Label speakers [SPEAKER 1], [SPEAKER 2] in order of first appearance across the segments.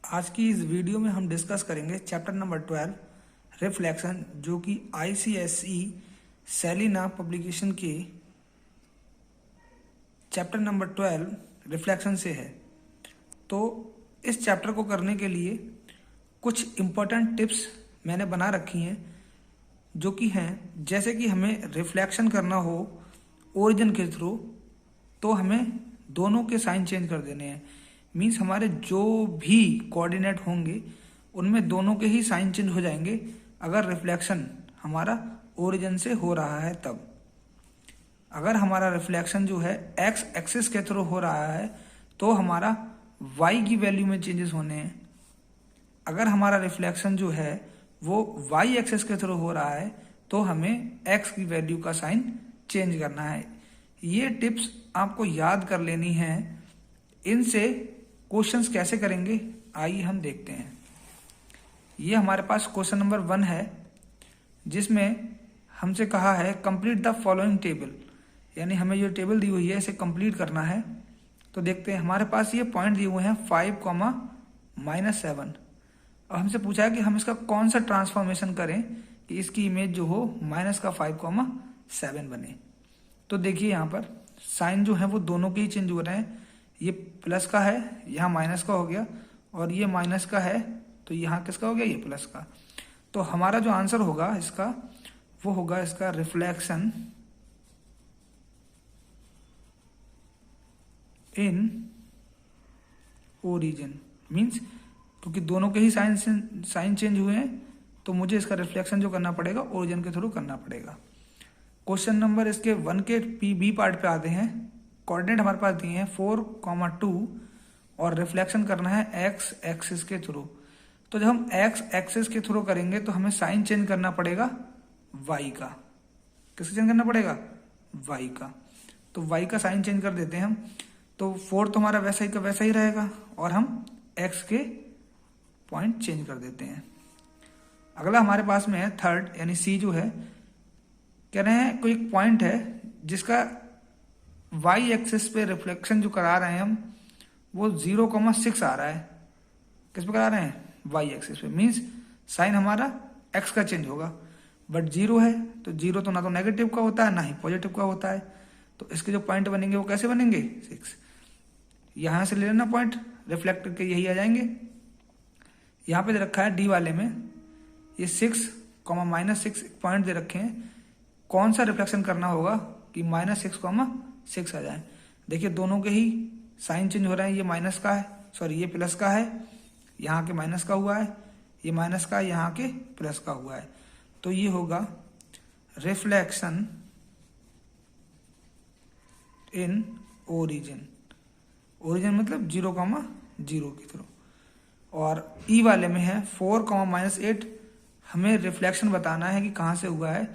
[SPEAKER 1] आज की इस वीडियो में हम डिस्कस करेंगे चैप्टर नंबर 12 रिफ्लेक्शन, जो कि ICSE सेलिना पब्लिकेशन के चैप्टर नंबर 12 रिफ्लेक्शन से है। तो इस चैप्टर को करने के लिए कुछ इम्पोर्टेंट टिप्स मैंने बना रखी हैं, जो कि हैं जैसे कि हमें रिफ्लेक्शन करना हो ओरिजिन के थ्रू, तो हमें दोनों के साइन चेंज कर देने हैं। मीन्स हमारे जो भी कोऑर्डिनेट होंगे उनमें दोनों के ही साइन चेंज हो जाएंगे अगर रिफ्लेक्शन हमारा ओरिजिन से हो रहा है तब। अगर हमारा रिफ्लेक्शन जो है एक्स एक्सिस के थ्रू हो रहा है तो हमारा वाई की वैल्यू में चेंजेस होने हैं। अगर हमारा रिफ्लेक्शन जो है वो वाई एक्सिस के थ्रू हो रहा है तो हमें एक्स की वैल्यू का साइन चेंज करना है। ये टिप्स आपको याद कर लेनी है। इनसे क्वेश्चंस कैसे करेंगे आइए हम देखते हैं। ये हमारे पास क्वेश्चन नंबर 1 है, जिसमें हमसे कहा है कंप्लीट द फॉलोइंग टेबल, यानी हमें जो टेबल दी हुई है इसे कंप्लीट करना है। तो देखते हैं, हमारे पास ये पॉइंट दिए हुए हैं 5, -7। और हमसे पूछा है कि हम इसका कौन सा ट्रांसफॉर्मेशन करें कि इसकी इमेज जो हो -5, 7 बने। तो देखिए यहाँ पर साइन जो है वो दोनों के ही चेंज हो रहे हैं। ये प्लस का है, यहाँ माइनस का हो गया, और ये माइनस का है तो यहाँ किसका हो गया, ये प्लस का। तो हमारा जो आंसर होगा इसका वो होगा इसका रिफ्लेक्शन इन ओरिजिन। मीन्स क्योंकि दोनों के ही साइन चेंज हुए हैं तो मुझे इसका रिफ्लेक्शन जो करना पड़ेगा ओरिजिन के थ्रू करना पड़ेगा। क्वेश्चन नंबर इसके 1 के बी पार्ट पे आते हैं। कोऑर्डिनेट हमारे पास दिए हैं 4, 2 और रिफ्लेक्शन करना है एक्स एक्सिस के थ्रू। तो जब हम एक्स एक्सिस के थ्रू करेंगे तो हमें साइन चेंज करना पड़ेगा वाई का। किसका चेंज करना पड़ेगा, वाई का। तो वाई का साइन चेंज कर देते हैं हम। तो 4 तो हमारा वैसा ही का वैसा ही रहेगा और हम एक्स के पॉइंट चेंज कर देते हैं। अगला हमारे पास में है थर्ड, यानी सी जो है, कह रहे हैं कोई एक पॉइंट है जिसका वाई एक्सिस पे रिफ्लेक्शन जो करा रहे हैं हम वो 0,6 आ रहा है। किस पे करा रहे हैं, वाई एक्सिस पे। मीन्स साइन हमारा एक्स का चेंज होगा, बट 0 है तो 0 तो ना तो नेगेटिव का होता है ना ही पॉजिटिव का होता है। तो इसके जो पॉइंट बनेंगे वो कैसे बनेंगे, 6। यहां से ले लेना पॉइंट, रिफ्लेक्ट करके यही आ जाएंगे। यहाँ पे दे रखा है डी वाले में ये 6, -6 पॉइंट दे रखे हैं। कौन सा रिफ्लेक्शन करना होगा कि -6, आ जाए। देखिए दोनों के ही साइन चेंज हो रहे हैं। ये माइनस का है, सॉरी ये प्लस का है, यहाँ के माइनस का हुआ है, ये माइनस का है, यहाँ के प्लस का हुआ है। तो ये होगा रिफ्लेक्शन इन ओरिजिन। ओरिजिन मतलब 0,0 के थ्रू। और ई वाले में है 4, -8। हमें रिफ्लेक्शन बताना है कि कहाँ से हुआ है,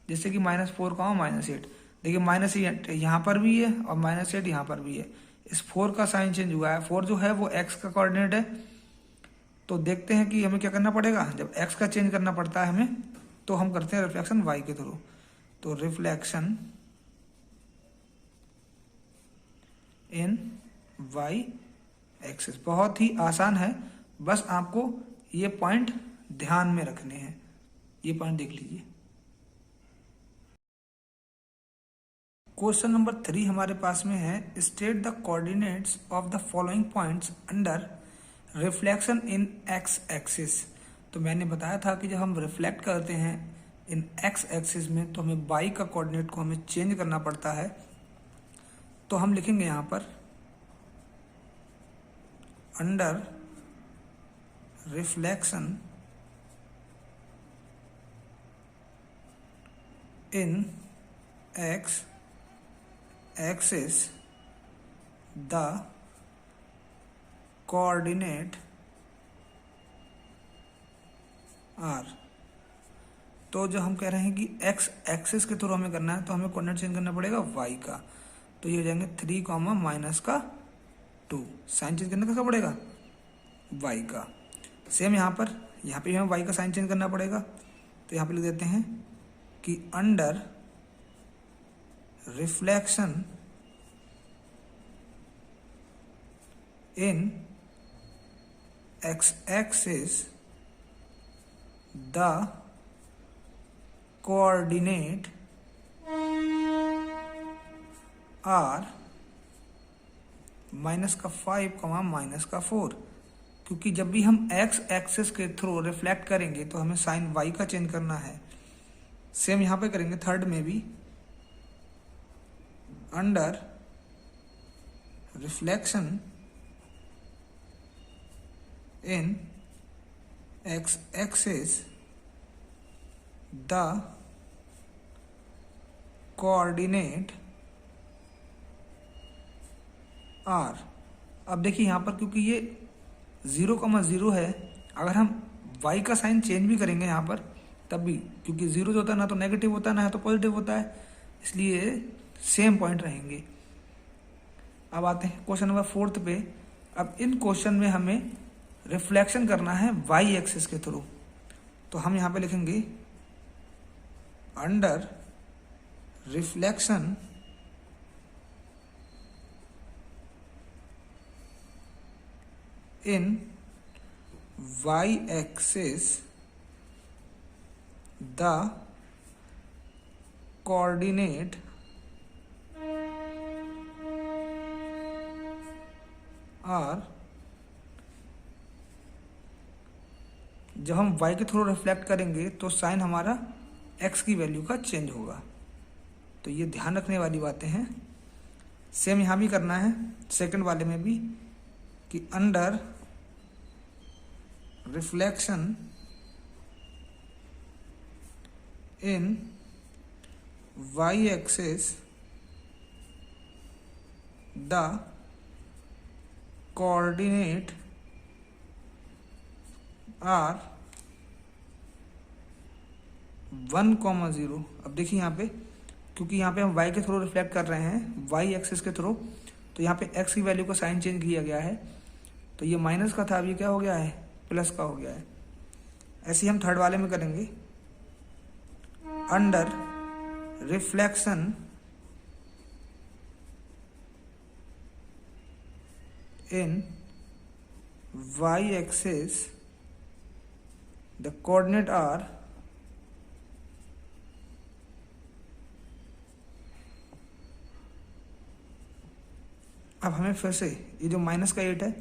[SPEAKER 1] जैसे कि -4, -8। देखिए -8 यहाँ पर भी है और -8 यहाँ पर भी है। इस 4 का साइन चेंज हुआ है। 4 जो है वो एक्स का कोऑर्डिनेट है। तो देखते हैं कि हमें क्या करना पड़ेगा। जब एक्स का चेंज करना पड़ता है हमें, तो हम करते हैं रिफ्लेक्शन वाई के थ्रू। तो रिफ्लेक्शन इन वाई एक्सिस बहुत ही आसान है, बस आपको ये पॉइंट ध्यान में रखने हैं। ये पॉइंट देख लीजिए। क्वेश्चन नंबर 3 हमारे पास में है state the coordinates of the following points under reflection in x axis. तो मैंने बताया था कि जब हम रिफ्लेक्ट करते हैं इन एक्स एक्सिस में तो हमें वाई का कोऑर्डिनेट को हमें चेंज करना पड़ता है। तो हम लिखेंगे यहाँ पर under reflection in x axis the coordinate are. तो जो हम कह रहे हैं कि एक्स एक्सिस के थ्रू हमें करना है तो हमें कोऑर्डिनेट चेंज करना पड़ेगा वाई का। तो ये हो जाएंगे 3, -2। साइन चेंज करने का पड़ेगा वाई का। सेम यहाँ पे हमें वाई का साइन चेंज करना पड़ेगा। तो यहाँ पे लिख देते हैं कि under reflection in x axis the coordinate are -5, -4, क्योंकि जब भी हम एक्स एक्सिस के थ्रू रिफ्लेक्ट करेंगे तो हमें साइन वाई का चेंज करना है। सेम यहाँ पे करेंगे थर्ड में भी, under reflection in x axis the coordinate are. अब देखिए यहाँ पर क्योंकि ये 0,0 है, अगर हम y का साइन चेंज भी करेंगे यहाँ पर तब भी, क्योंकि 0 जो होता है ना तो नेगेटिव होता है ना तो पॉजिटिव होता है, इसलिए सेम पॉइंट रहेंगे। अब आते हैं क्वेश्चन नंबर 4 पे। अब इन क्वेश्चन में हमें रिफ्लेक्शन करना है y एक्सिस के थ्रू, तो हम यहाँ पे लिखेंगे under reflection in y-axis the coordinate are, जब हम y के थ्रू रिफ्लेक्ट करेंगे तो साइन हमारा x की वैल्यू का चेंज होगा। तो ये ध्यान रखने वाली बातें हैं। सेम यहाँ भी करना है, सेकंड वाले में भी, कि under reflection in y axis the coordinate are 1,0। अब देखिए यहाँ पे, क्योंकि यहाँ पे हम y के थ्रू रिफ्लेक्ट कर रहे हैं, y एक्सिस के थ्रू, तो यहाँ पे x की वैल्यू का साइन चेंज किया गया है। तो ये माइनस का था, अब ये क्या हो गया है, प्लस का हो गया है। ऐसे ही हम थर्ड वाले में करेंगे, under reflection in y axis the coordinate are अब हमें फिर से ये जो -8 है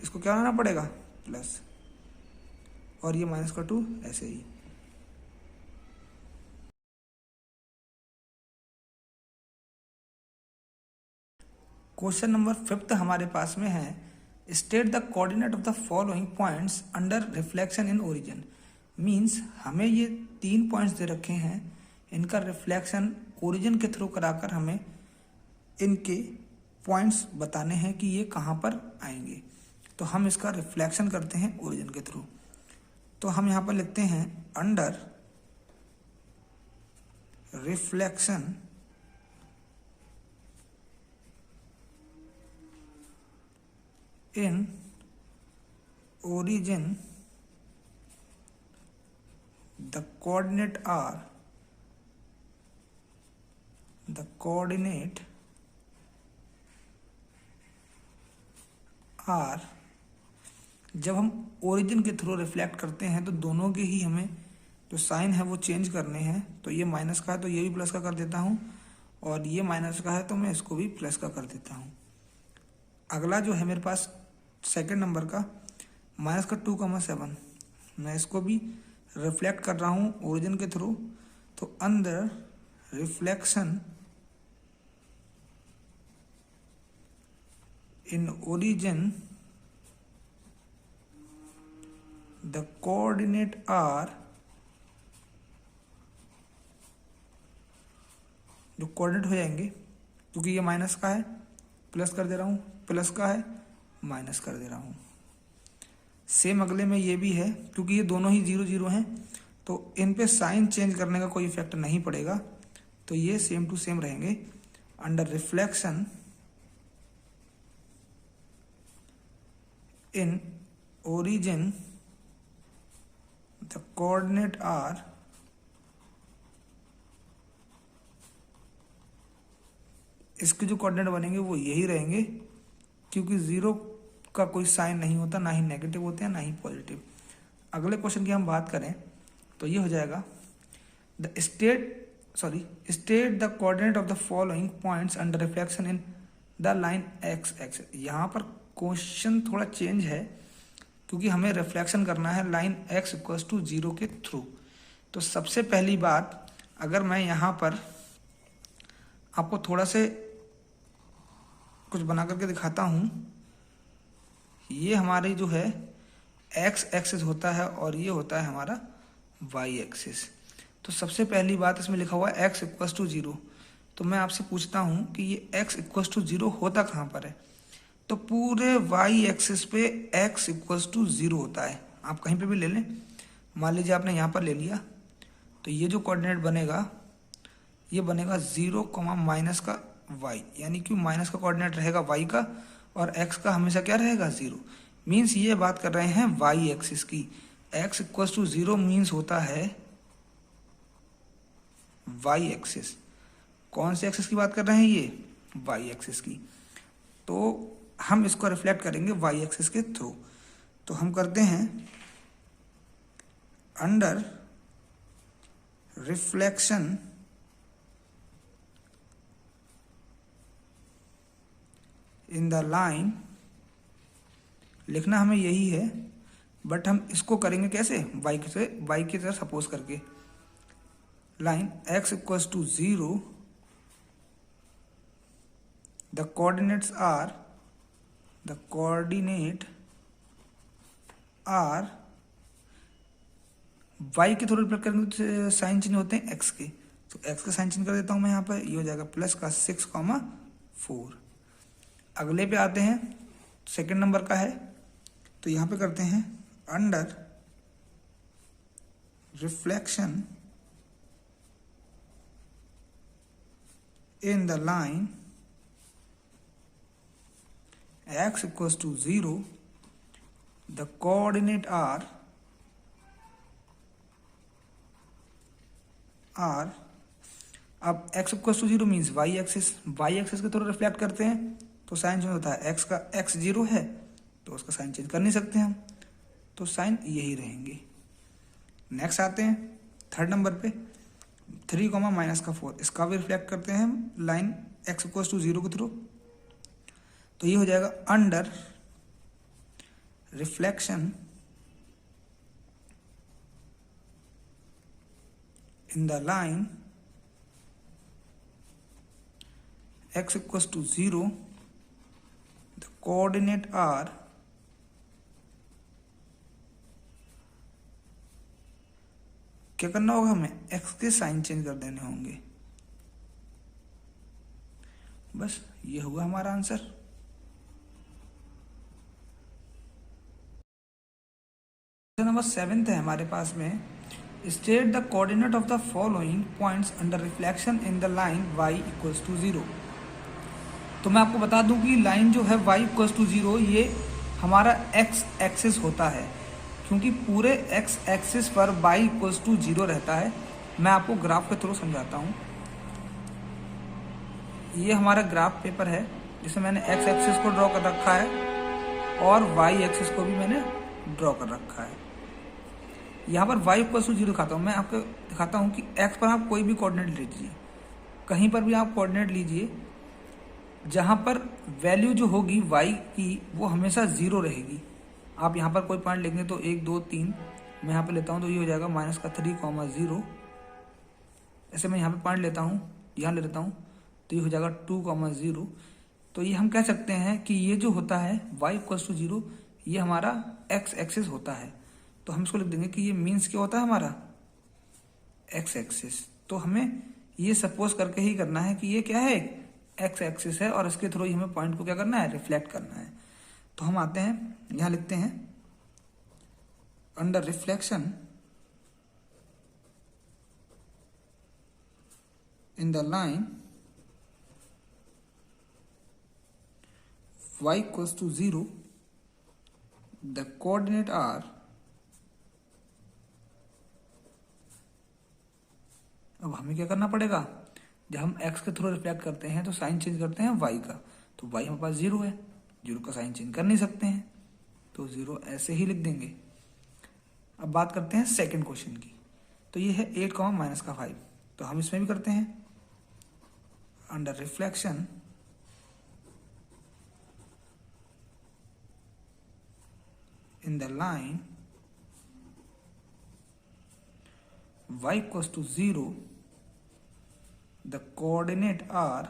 [SPEAKER 1] इसको क्या लाना पड़ेगा, प्लस, और ये -2 ऐसे ही। क्वेश्चन नंबर 5 हमारे पास में है, state the coordinate of the following points under reflection in origin. Means हमें ये 3 पॉइंट्स दे रखे हैं, इनका रिफ्लेक्शन ओरिजिन के थ्रू कराकर हमें इनके पॉइंट्स बताने हैं कि ये कहाँ पर आएंगे। तो हम इसका रिफ्लेक्शन करते हैं ओरिजिन के थ्रू। तो हम यहाँ पर लिखते हैं under reflection in origin the coordinate are जब हम ओरिजिन के थ्रू रिफ्लेक्ट करते हैं तो दोनों के ही हमें जो साइन है वो चेंज करने हैं। तो ये माइनस का है तो ये भी प्लस का कर देता हूँ, और ये माइनस का है तो मैं इसको भी प्लस का कर देता हूँ। अगला जो है मेरे पास सेकंड नंबर का -2,7, मैं इसको भी रिफ्लेक्ट कर रहा हूँ ओरिजिन के थ्रू। तो under reflection in origin the coordinate are, जो कोऑर्डिनेट हो जाएंगे, क्योंकि ये माइनस का है प्लस कर दे रहा हूँ, प्लस का है माइनस कर दे रहा हूँ। सेम अगले में ये भी है, क्योंकि ये दोनों ही 0, 0 हैं तो इन पे साइन चेंज करने का कोई इफेक्ट नहीं पड़ेगा, तो ये सेम टू सेम रहेंगे। Under reflection in origin the coordinate are, इसके जो कोऑर्डिनेट बनेंगे वो यही रहेंगे, क्योंकि 0 का कोई साइन नहीं होता, ना ही नेगेटिव होते हैं ना ही पॉजिटिव। अगले क्वेश्चन की हम बात करें तो ये हो जाएगा state the coordinate of the following points under reflection in the line x axis. यहाँ पर क्वेश्चन थोड़ा चेंज है क्योंकि हमें रिफ्लेक्शन करना है लाइन एक्स इक्वल्स टू 0 के थ्रू। तो सबसे पहली बात, अगर मैं यहाँ पर आपको थोड़ा से कुछ बना करके दिखाता हूँ, ये हमारी जो है एक्स एक्सिस होता है और ये होता है हमारा वाई एक्सिस। तो सबसे पहली बात इसमें लिखा हुआ है एक्स इक्वल्स टू 0। तो मैं आपसे पूछता हूँ कि ये एक्स इक्वल्स टू 0 होता कहाँ पर है? तो पूरे वाई एक्सिस पे एक्स इक्वल्स टू 0 होता है। आप कहीं पे भी ले लें, मान लीजिए आपने यहाँ पर ले लिया, तो ये जो कोऑर्डिनेट बनेगा ये बनेगा 0, माइनस का y, यानी कि माइनस का कोऑर्डिनेट रहेगा y का और x का हमेशा क्या रहेगा 0। मीन्स ये बात कर रहे हैं y एक्सिस की। x इक्वल्स टू 0 मीन्स होता है y एक्सिस। कौन से एक्सिस की बात कर रहे हैं? ये y एक्सिस की। तो हम इसको रिफ्लेक्ट करेंगे y एक्सिस के थ्रू। तो हम करते हैं under reflection in the line, लिखना हमें यही है बट हम इसको करेंगे कैसे? y की तरह सपोज करके line x equals to 0, the coordinate are y के थ्रू रिफ्लेक्ट करेंगे तो साइन चेंज होते हैं x के। तो x का साइन चेंज कर देता हूं मैं यहाँ पर, ये हो जाएगा प्लस का 6,4। अगले पे आते हैं, सेकंड नंबर का है, तो यहाँ पे करते हैं under reflection in the line x equals to 0, the coordinate are अब x equals to 0 means y axis के थ्रू रिफ्लेक्ट करते हैं तो साइन चेंज होता है। x का x 0 है तो उसका साइन चेंज कर नहीं सकते हम, तो साइन यही रहेंगे। नेक्स्ट आते हैं थर्ड नंबर पे, 3, माइनस का 4, इसका भी रिफ्लेक्ट करते हैं हम लाइन x इक्वल्स टू 0 के थ्रू। तो ये हो जाएगा under reflection in the line x equals to 0, the coordinate are क्या करना होगा? हमें x के साइन चेंज कर देने होंगे। बस ये हुआ हमारा आंसर। नंबर 7 है हमारे पास में, state the coordinate of the following points under reflection in the line y equals to 0। तो मैं आपको बता दूं कि लाइन जो है y इक्वल्स टू 0 ये हमारा x एक्सिस होता है, क्योंकि पूरे x एक्सिस पर y इक्वल्स टू 0 रहता है। मैं आपको ग्राफ के थ्रू समझाता हूँ। ये हमारा ग्राफ पेपर है जिसमें मैंने x एक्सिस को ड्रॉ कर रखा है और y एक्सिस को भी मैंने ड्रॉ कर रखा है। यहाँ पर y इक्वल्स टू 0 दिखाता हूँ। मैं आपको दिखाता हूँ कि x पर आप कोई भी कोऑर्डिनेट लीजिए, कहीं पर भी आप कोऑर्डिनेट लीजिए, जहाँ पर वैल्यू जो होगी y की वो हमेशा 0 रहेगी। आप यहाँ पर कोई पॉइंट लेंगे तो 1, 2, 3, मैं यहाँ पे लेता हूँ तो ये हो जाएगा माइनस का 3, 0। ऐसे मैं यहाँ पे पॉइंट लेता हूँ, यहाँ ले लेता हूँ तो ये हो जाएगा 2, 0। तो ये हम कह सकते हैं कि ये जो होता है y इक्वल्स टू 0 ये हमारा x एक्सिस होता है। तो हम इसको लिख देंगे कि ये मीन्स क्या होता है हमारा x एक्सिस। तो हमें ये सपोज करके ही करना है कि ये क्या है, x एक्सिस है और इसके थ्रू ही हमें पॉइंट को क्या करना है, रिफ्लेक्ट करना है। तो हम आते हैं यहाँ लिखते हैं under reflection in the line y equals to 0, the coordinate are अब हमें क्या करना पड़ेगा, जब हम x के थ्रू रिफ्लेक्ट करते हैं तो साइन चेंज करते हैं y का, तो y हमारे पास 0 है जीरो का साइन चेंज कर नहीं सकते हैं, तो जीरो ऐसे ही लिख देंगे। अब बात करते हैं सेकंड क्वेश्चन की। तो ये है 8 माइनस का 5, तो हम इसमें भी करते हैं। Under reflection in the line y equals to 0, the coordinate are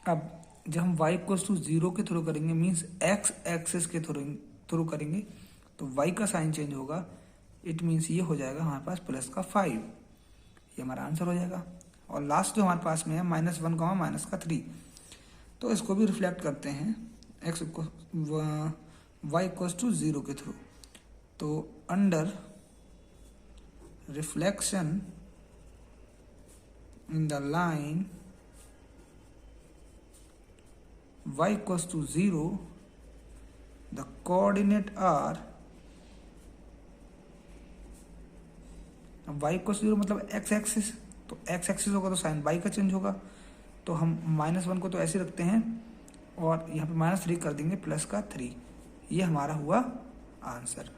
[SPEAKER 1] अब जब हम y इक्वल्स टू 0 के थ्रू करेंगे मीन्स x एक्सिस के थ्रू करेंगे तो y का साइन चेंज होगा। इट मीन्स ये हो जाएगा हमारे पास प्लस का 5, ये हमारा आंसर हो जाएगा। और लास्ट जो हमारे पास में है -1 माइनस का 3, तो इसको भी रिफ्लेक्ट करते हैं x y इक्वल्स टू 0 के थ्रू। तो under reflection in the line y equals to 0, the coordinate are, y equals to 0 मतलब x एक्सिस, तो x एक्सिस होगा तो साइन y का चेंज होगा। तो हम -1 को तो ऐसे रखते हैं और यहाँ पे -3 कर देंगे प्लस का 3, ये हमारा हुआ आंसर।